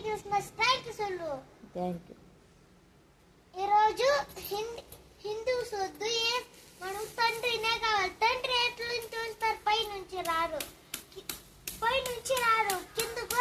Christmas thank you సొల్లు. Thank you. ఈరోజు Hindus వద్దు, మనం తండ్రినే కావాలి. తండ్రి ఎట్ల నుంచి చూస్తారు? పై నుంచి రారు కిందకు